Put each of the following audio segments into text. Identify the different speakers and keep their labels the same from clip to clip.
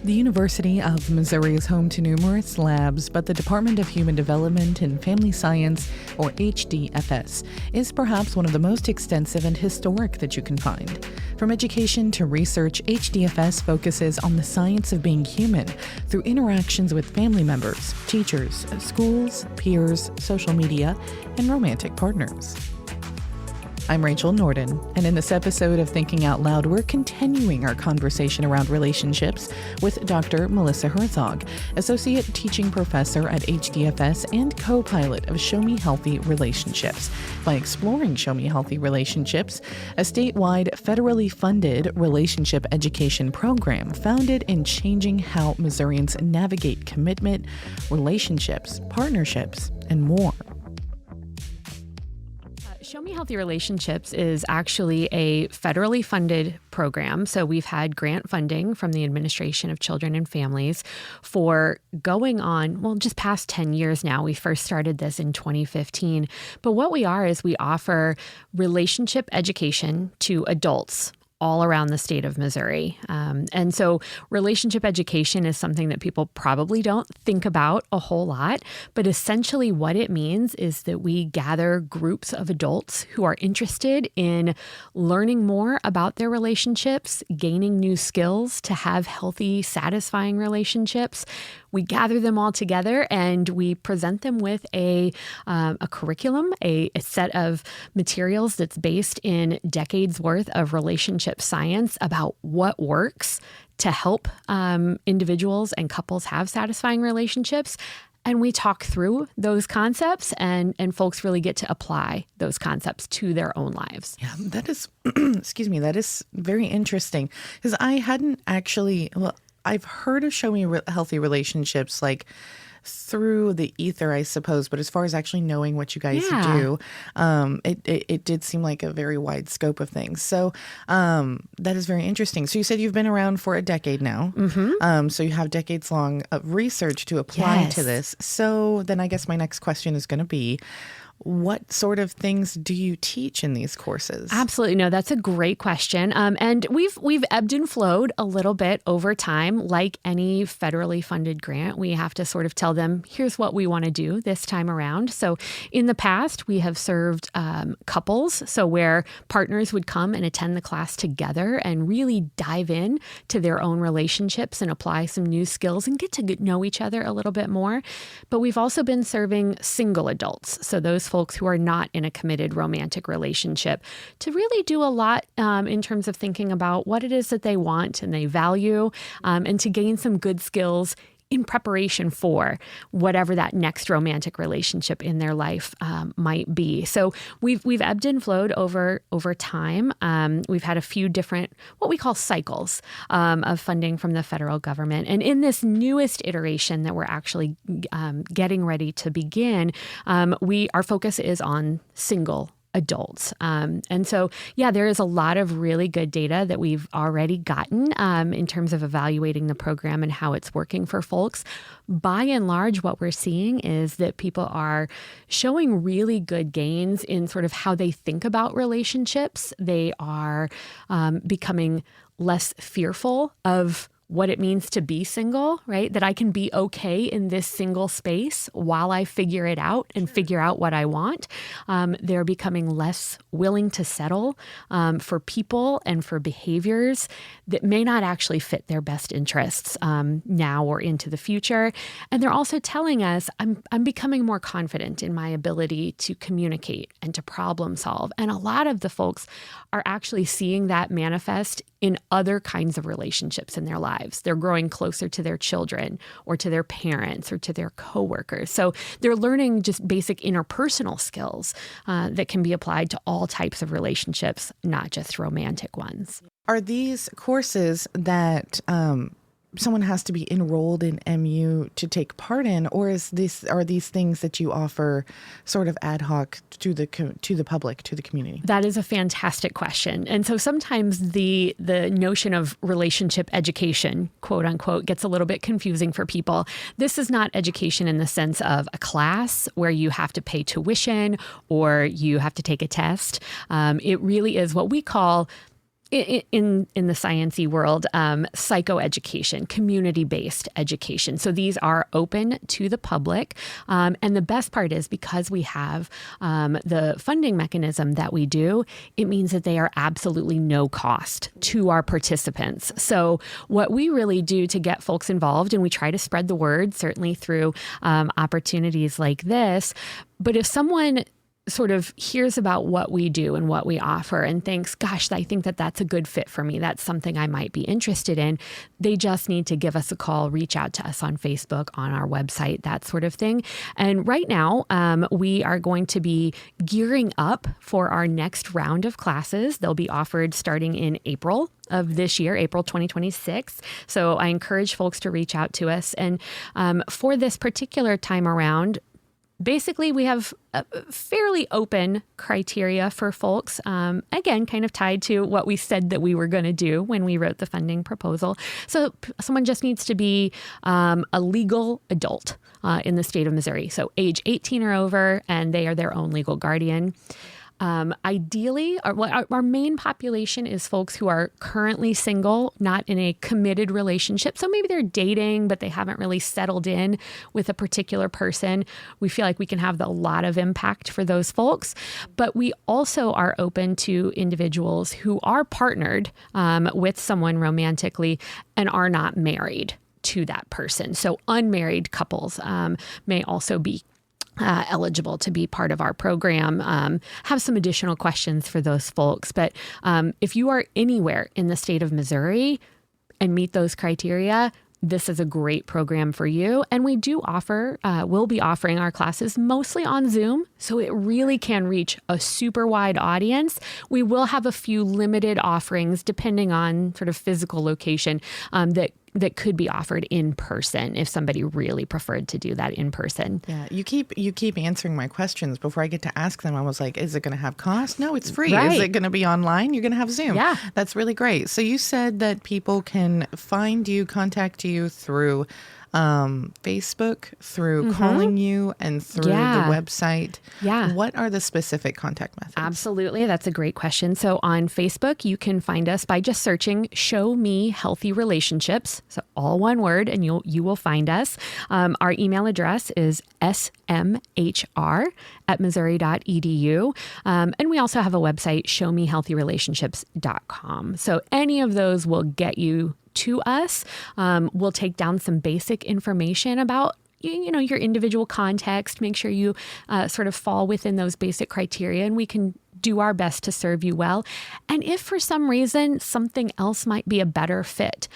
Speaker 1: The University of Missouri is home to numerous labs, but the Department of Human Development and Family Science, or HDFS, is perhaps one of the most extensive and historic that you can find. From education to research, HDFS focuses on the science of being human through interactions with family members, teachers, schools, peers, social media, and romantic partners. I'm Rachael Norden, and in this episode of Thinking Out Loud, we're continuing our conversation around relationships with Dr. Melissa Herzog, Associate Teaching Professor at HDFS and co-pilot of ShowMe Healthy Relationships. By exploring ShowMe Healthy Relationships, a statewide federally funded relationship education program founded in changing how Missourians navigate commitment, relationships, partnerships, and more.
Speaker 2: ShowMe Healthy Relationships is actually a federally funded program. So we've had grant funding from the Administration of Children and Families for going on, just past 10 years now. We first started this in 2015. But what we are is we offer relationship education to adults all around the state of Missouri. And so relationship education is something that people probably don't think about a whole lot, but essentially what it means is that we gather groups of adults who are interested in learning more about their relationships, gaining new skills to have healthy, satisfying relationships. We gather them all together and we present them with a curriculum, a set of materials that's based in decades worth of relationship science about what works to help individuals and couples have satisfying relationships. And we talk through those concepts and folks really get to apply those concepts to their own lives.
Speaker 1: Yeah, that is, that is very interesting because I hadn't actually, I've heard of ShowMe Healthy Relationships like through the ether, I suppose. But as far as actually knowing what you guys do, it did seem like a very wide scope of things. So that is very interesting. So you said you've been around for a decade now. Mm-hmm. So you have decades long of research to apply to this. So then I guess my next question is going to be, what sort of things do you teach in these courses?
Speaker 2: Absolutely. No, that's a great question. And we've ebbed and flowed a little bit over time. Like any federally funded grant, we have to sort of tell them, here's what we want to do this time around. So in the past, we have served couples. So where partners would come and attend the class together and really dive in to their own relationships and apply some new skills and get to know each other a little bit more. But we've also been serving single adults. So those folks who are not in a committed romantic relationship to really do a lot in terms of thinking about what it is that they want and they value and to gain some good skills in preparation for whatever that next romantic relationship in their life might be. So we've ebbed and flowed over time. We've had a few different, what we call cycles of funding from the federal government. And in this newest iteration that we're actually getting ready to begin, our focus is on single adults. And so, there is a lot of really good data that we've already gotten in terms of evaluating the program and how it's working for folks. By and large, what we're seeing is that people are showing really good gains in sort of how they think about relationships. They are becoming less fearful of what it means to be single, right? That I can be okay in this single space while I figure it out and figure out what I want. They're becoming less willing to settle for people and for behaviors that may not actually fit their best interests now or into the future. And they're also telling us, I'm becoming more confident in my ability to communicate and to problem solve. And a lot of the folks are actually seeing that manifest in other kinds of relationships in their lives. They're growing closer to their children or to their parents or to their coworkers. So they're learning just basic interpersonal skills that can be applied to all types of relationships, not just romantic ones.
Speaker 1: Are these courses that someone has to be enrolled in MU to take part in, or are these things that you offer sort of ad hoc to the public, to the community?
Speaker 2: That is a fantastic question. And so sometimes the notion of relationship education, quote unquote, gets a little bit confusing for people. This is not education in the sense of a class where you have to pay tuition or you have to take a test. It really is what we call in the sciencey world, psychoeducation, community-based education. So these are open to the public. And the best part is because we have the funding mechanism that we do, it means that they are absolutely no cost to our participants. So what we really do to get folks involved, and we try to spread the word, certainly through opportunities like this, but if someone sort of hears about what we do and what we offer and thinks, gosh, I think that that's a good fit for me, that's something I might be interested in, they just need to give us a call, reach out to us on Facebook, on our website, that sort of thing. And right now, we are going to be gearing up for our next round of classes. They'll be offered starting in April of this year, April 2026. So I encourage folks to reach out to us. And for this particular time around, basically, we have a fairly open criteria for folks, again, kind of tied to what we said that we were going to do when we wrote the funding proposal. So someone just needs to be a legal adult in the state of Missouri. So age 18 or over, and they are their own legal guardian. Ideally, our main population is folks who are currently single, not in a committed relationship. So maybe they're dating, but they haven't really settled in with a particular person. We feel like we can have a lot of impact for those folks. But we also are open to individuals who are partnered with someone romantically and are not married to that person. So unmarried couples may also be eligible to be part of our program. Have some additional questions for those folks. But if you are anywhere in the state of Missouri and meet those criteria, this is a great program for you. And we do offer, we'll be offering our classes mostly on Zoom. So it really can reach a super wide audience. We will have a few limited offerings depending on sort of physical location that could be offered in person if somebody really preferred to do that in person.
Speaker 1: Yeah, you keep answering my questions. Before I get to ask them, I was like, is it going to have cost? No, it's free.
Speaker 2: Right.
Speaker 1: Is it going to be online? You're going to have Zoom.
Speaker 2: Yeah.
Speaker 1: That's really great. So you said that people can find you, contact you through Facebook, through calling you, and through the website.
Speaker 2: Yeah.
Speaker 1: What are the specific contact methods?
Speaker 2: Absolutely. That's a great question. So on Facebook, you can find us by just searching ShowMe Healthy Relationships. So all one word, and you will find us. Our email address is smhr@missouri.edu. And we also have a website, showmehealthyrelationships.com. So any of those will get you to us. We'll take down some basic information about your individual context, make sure you sort of fall within those basic criteria, and we can do our best to serve you well. And if for some reason something else might be a better fit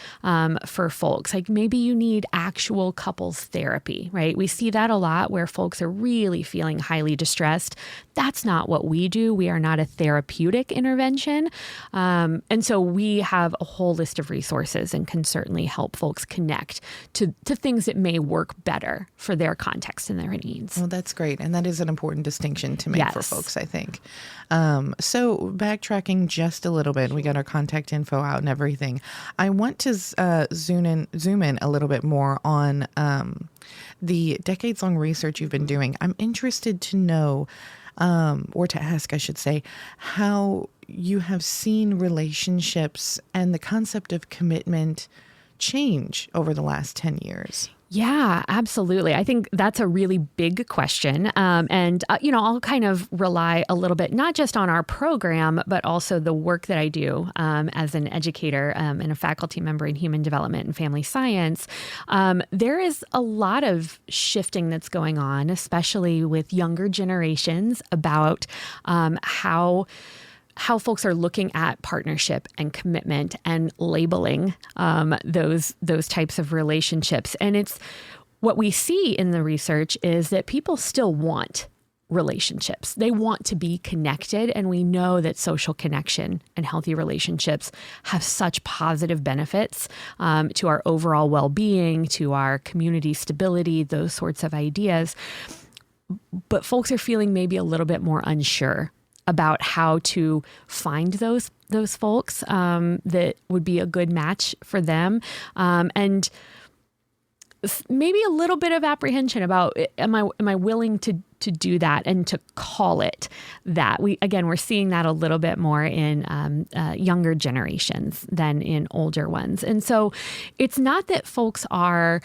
Speaker 2: for folks, like maybe you need actual couples therapy, right? We see that a lot where folks are really feeling highly distressed. That's not what we do. We are not a therapeutic intervention. And so we have a whole list of resources and can certainly help folks connect to things that may work better for their context and their needs.
Speaker 1: Well, that's great. And that is an important distinction to make for folks, I think. So backtracking just a little bit, we got our contact info out and everything. I want to zoom in a little bit more on the decades-long research you've been doing. I'm interested to know, or to ask, I should say, how you have seen relationships and the concept of commitment change over the last 10 years.
Speaker 2: Yeah, absolutely. I think that's a really big question. And I'll kind of rely a little bit, not just on our program, but also the work that I do as an educator and a faculty member in human development and family science. There is a lot of shifting that's going on, especially with younger generations, about how folks are looking at partnership and commitment and labeling those types of relationships. And it's what we see in the research is that people still want relationships. They want to be connected. And we know that social connection and healthy relationships have such positive benefits to our overall well-being, to our community stability, those sorts of ideas. But folks are feeling maybe a little bit more unsure about how to find those folks that would be a good match for them, and maybe a little bit of apprehension about am I willing to to do that and to call it that. We're seeing that a little bit more in younger generations than in older ones. And so it's not that folks are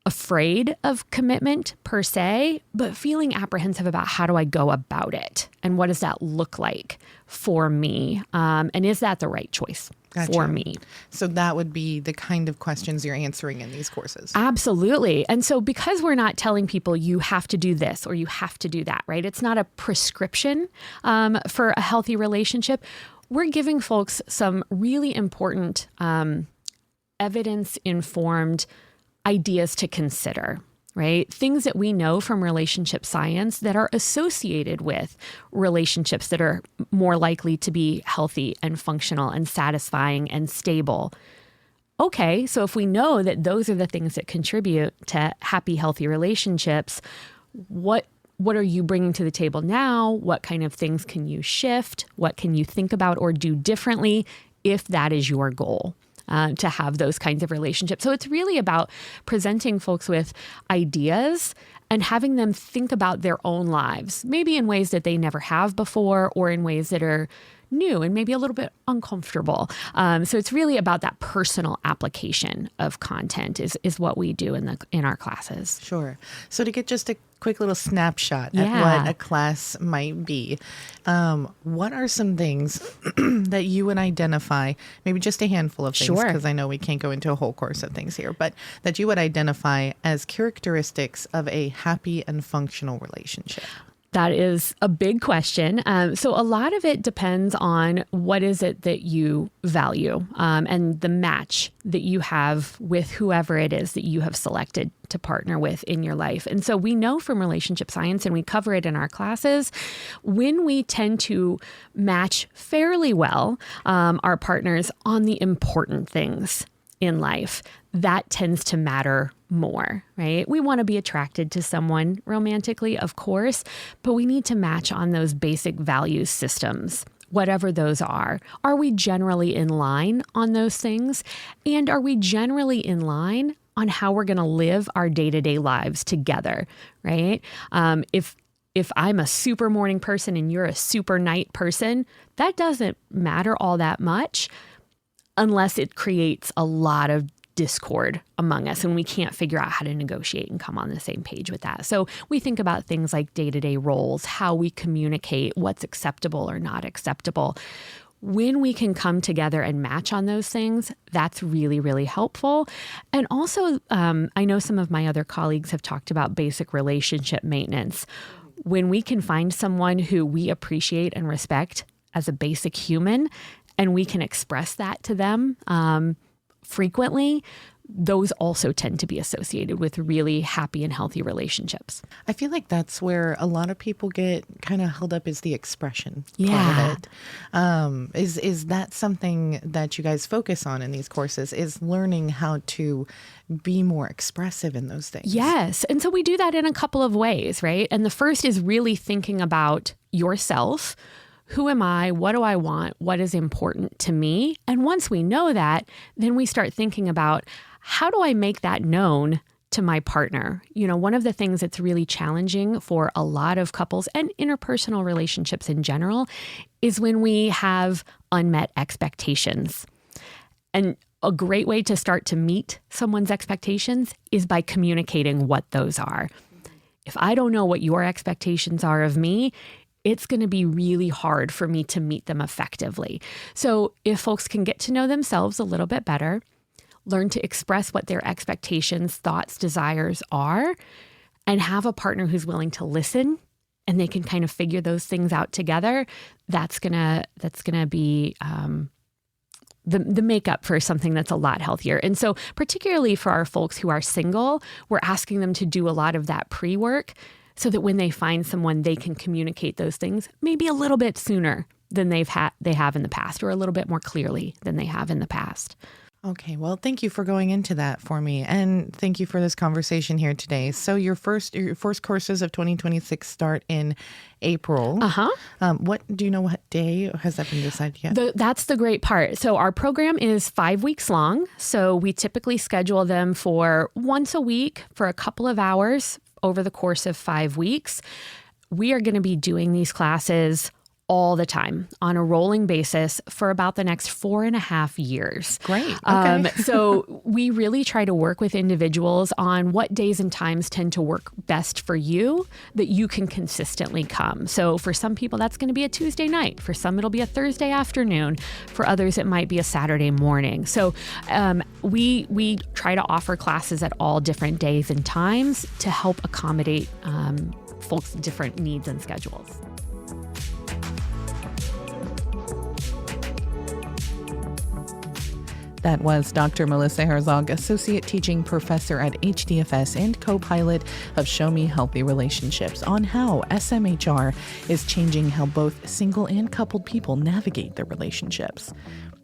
Speaker 2: afraid of commitment per se, but feeling apprehensive about how do I go about it and what does that look like for me? And is that the right choice for me?
Speaker 1: So that would be the kind of questions you're answering in these courses.
Speaker 2: Absolutely. And so because we're not telling people you have to do this or you have to do that, right? It's not a prescription for a healthy relationship. We're giving folks some really important evidence-informed ideas to consider, right? Things that we know from relationship science that are associated with relationships that are more likely to be healthy and functional and satisfying and stable. Okay, so if we know that those are the things that contribute to happy, healthy relationships, what are you bringing to the table now? What kind of things can you shift? What can you think about or do differently if that is your goal? To have those kinds of relationships. So it's really about presenting folks with ideas and having them think about their own lives, maybe in ways that they never have before or in ways that are new and maybe a little bit uncomfortable. So it's really about that personal application of content is what we do in our classes.
Speaker 1: Sure. So to get just a quick little snapshot at what a class might be, what are some things that you would identify, maybe just a handful of things, because I know we can't go into a whole course of things here, but that you would identify as characteristics of a happy and functional relationship?
Speaker 2: That is a big question. So a lot of it depends on what is it that you value and the match that you have with whoever it is that you have selected to partner with in your life. And so we know from relationship science, and we cover it in our classes, when we tend to match fairly well our partners on the important things in life, that tends to matter more, right? We want to be attracted to someone romantically, of course, but we need to match on those basic value systems, whatever those are. Are we generally in line on those things? And are we generally in line on how we're going to live our day-to-day lives together, right? If I'm a super morning person and you're a super night person, that doesn't matter all that much unless it creates a lot of discord among us and we can't figure out how to negotiate and come on the same page with that. So we think about things like day-to-day roles, how we communicate, what's acceptable or not acceptable. When we can come together and match on those things, that's really, really helpful. And also, I know some of my other colleagues have talked about basic relationship maintenance. When we can find someone who we appreciate and respect as a basic human, and we can express that to them frequently, those also tend to be associated with really happy and healthy relationships.
Speaker 1: I feel like that's where a lot of people get kind of held up, is the expression part of it. Is that something that you guys focus on in these courses, is learning how to be more expressive in those things?
Speaker 2: Yes. And so we do that in a couple of ways, right? And the first is really thinking about yourself. Who am I? What do I want? What is important to me? And once we know that, then we start thinking about, how do I make that known to my partner? You know, one of the things that's really challenging for a lot of couples and interpersonal relationships in general is when we have unmet expectations. And a great way to start to meet someone's expectations is by communicating what those are. If I don't know what your expectations are of me, it's going to be really hard for me to meet them effectively. So if folks can get to know themselves a little bit better, learn to express what their expectations, thoughts, desires are, and have a partner who's willing to listen, and they can kind of figure those things out together, that's gonna be the makeup for something that's a lot healthier. And so particularly for our folks who are single, we're asking them to do a lot of that pre-work so that when they find someone, they can communicate those things maybe a little bit sooner than they have in the past, or a little bit more clearly than they have in the past.
Speaker 1: Okay, well, thank you for going into that for me, and thank you for this conversation here today. So your first courses of 2026 start in April. What do you know? What day has that been decided yet?
Speaker 2: That's the great part. So our program is 5 weeks long. So we typically schedule them for once a week for a couple of hours over the course of 5 weeks. we are going to be doing these classes all the time on a rolling basis for about the next 4.5 years.
Speaker 1: Great. Okay.
Speaker 2: So we really try to work with individuals on what days and times tend to work best for you that you can consistently come. So for some people, that's going to be a Tuesday night. For some, it'll be a Thursday afternoon. For others, it might be a Saturday morning. So we try to offer classes at all different days and times to help accommodate folks' different needs and schedules.
Speaker 1: That was Dr. Melissa Herzog, Associate Teaching Professor at HDFS and co-pilot of ShowMe Healthy Relationships, on how SMHR is changing how both single and coupled people navigate their relationships.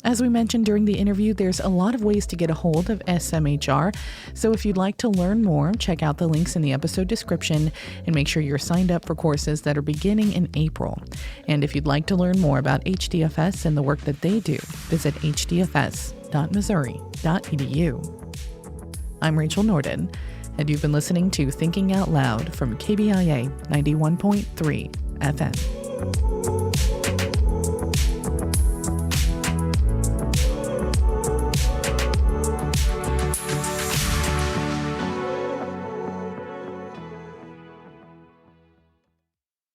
Speaker 1: As we mentioned during the interview, there's a lot of ways to get a hold of SMHR, so if you'd like to learn more, check out the links in the episode description and make sure you're signed up for courses that are beginning in April. And if you'd like to learn more about HDFS and the work that they do, visit hdfs.missouri.edu. I'm Rachael Norden, and you've been listening to Thinking Out Loud from KBIA 91.3 FM.